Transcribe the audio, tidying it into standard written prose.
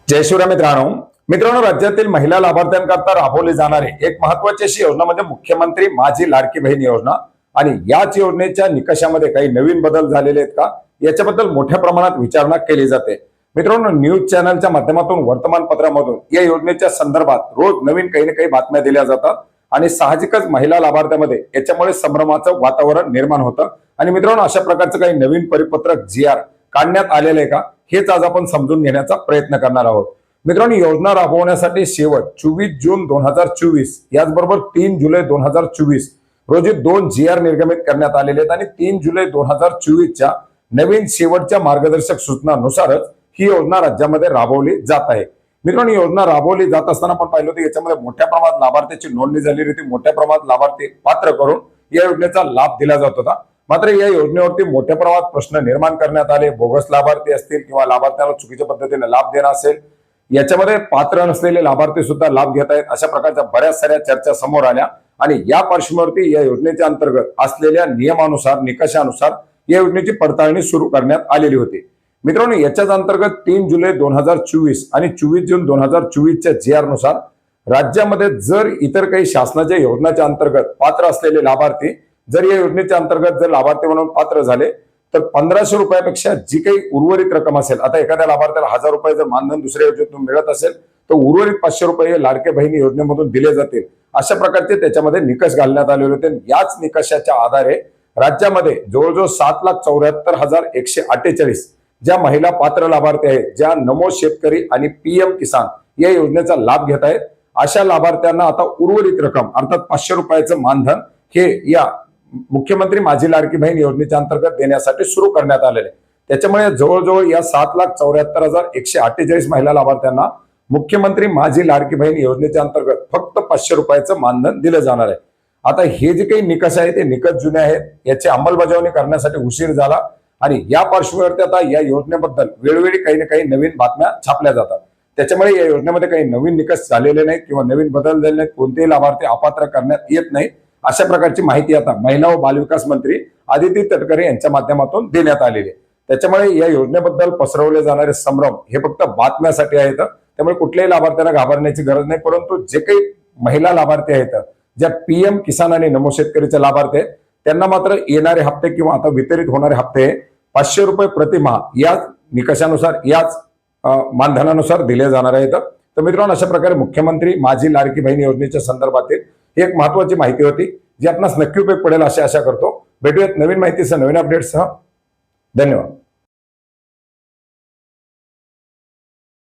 जय शिवराय मित्रांनो, राज्यातील महिला लाभार्थ्यांकरता राबवली जाणारी एक महत्त्वाची अशी योजना म्हणजे मुख्यमंत्री माझी लाडकी बहीण योजना। आणि याच योजनेच्या निकषामध्ये काही नवीन बदल झालेले आहेत का याच्याबद्दल मोठ्या प्रमाणात विचारणा केली जाते। मित्रांनो, न्यूज चॅनलच्या माध्यमातून वर्तमानपत्रामधून या योजनेच्या संदर्भात रोज नवीन काही ना काही बातम्या दिल्या जातात आणि साहजिकच महिला लाभार्थ्यांमध्ये याच्यामुळे संभ्रमाचं वातावरण निर्माण होतं। आणि मित्रांनो, अशा प्रकारचं काही नवीन परिपत्रक GR काढण्यात आलेलं आहे का हेच आज आपण समजून घेण्याचा प्रयत्न करणार आहोत। मित्रांनो, योजना राबवण्यासाठी शेवट 24 जून 2024 याचबरोबर 3 जुलै 2024 रोजी 2 GR निर्गमित करण्यात आलेले आहेत आणि 3 जुलै 2024 च्या नवीन शेवटच्या मार्गदर्शक सूचनानुसारच ही योजना राज्यामध्ये राबवली जात आहे। मित्रांनो, योजना राबवली जात असताना आपण पाहिलं होतं याच्यामध्ये मोठ्या प्रमाणात लाभार्थ्याची नोंदणी झालेली होती, मोठ्या प्रमाणात लाभार्थी पात्र करून या योजनेचा लाभ दिला जात होता। मात्र या योजनेवरती मोठ्या प्रमाणात प्रश्न निर्माण करण्यात आले। बोगस लाभार्थी असतील किंवा लाभार्थ्यांना चुकीच्या पद्धतीने लाभ देणं असेल, याच्यामध्ये पात्र नसलेले लाभार्थी सुद्धा लाभ घेत आहेत, अशा प्रकारच्या बऱ्याच साऱ्या चर्चा समोर आल्या। आणि या पार्श्वभूमीवरती या योजनेच्या अंतर्गत असलेल्या नियमानुसार निकषानुसार या योजनेची पडताळणी सुरू करण्यात आलेली होती। मित्रांनो, याच्याच अंतर्गत 3 जुलै 2024 आणि 24 जून 2024 च्या GR नुसार राज्यामध्ये जर इतर काही शासनाच्या योजनाच्या अंतर्गत पात्र असलेले लाभार्थी जर या योजनेच्या अंतर्गत जर लाभार्थी म्हणून पात्र झाले तर 1500 रुपयापेक्षा जी काही उर्वरित रक्कम असेल, आता एखाद्या लाभार्थ्याला 1000 रुपये जर मानधन दुसऱ्या योजनेतून मिळत असेल तर उर्वरित 500 रुपये लाडके बहिणी योजनेमधून दिले जातील, अशा प्रकारचे त्याच्यामध्ये निकष घालण्यात आलेले होते। याच निकषाच्या आधारे राज्यामध्ये जवळजवळ 7,74,148 ज्या महिला पात्र लाभार्थी आहेत, ज्या नमो शेतकरी आणि PM किसान या योजनेचा लाभ घेत आहेत, अशा लाभार्थ्यांना आता उर्वरित रक्कम अर्थात 500 रुपयाचं मानधन हे या मुख्यमंत्री माझी लाडकी बहीण योजनेच्या अंतर्गत देण्यासाठी सुरू करण्यात आलेले। त्याच्यामुळे जवळजवळ या 7,74,148 महिला लाभार्थ्यांना मुख्यमंत्री माझी लाडकी बहीण योजनेच्या अंतर्गत फक्त 500 रुपयाचं मानधन दिलं जाणार आहे। आता हे जे काही निकष आहेत ते निकष जुने आहेत, याची अंमलबजावणी करण्यासाठी उशीर झाला आणि या पार्श्वभूमीवरती आता या योजनेबद्दल वेळोवेळी काही ना काही नवीन बातम्या छापल्या जातात। त्याच्यामुळे या योजनेमध्ये काही नवीन निकष झालेले नाहीत किंवा नवीन बदल झाले नाहीत, कोणतेही लाभार्थी अपात्र करण्यात येत नाही, अशा प्रकारची माहिती आता महिला व बालविकास मंत्री आदिती तटकरे यांच्या माध्यमातून देण्यात आलेली आहे। त्याच्यामुळे या योजनेबद्दल पसरवले जाणारे संभ्रम हे फक्त बातम्यासाठी आहेत, त्यामुळे कुठल्याही लाभार्थ्यांना घाबरण्याची गरज नाही। परंतु जे काही महिला लाभार्थी आहेत, ज्या PM किसान आणि नमो शेतकरीचे लाभार्थी आहेत, त्यांना मात्र येणारे हप्ते किंवा आता वितरित होणारे हप्ते 500 रुपये प्रतिमाह याच निकषानुसार याच मानधनानुसार दिले जाणार आहेत। तर मित्रांनो, अशा प्रकारे मुख्यमंत्री माझी लाडकी बहीण योजनेच्या संदर्भातील ही एक महत्त्वाची माहिती होती जी आपणास नक्की उपयोग पडेल अशी आशा करतो। भेटूयात नवीन माहितीसह नवीन अपडेट्ससह। धन्यवाद।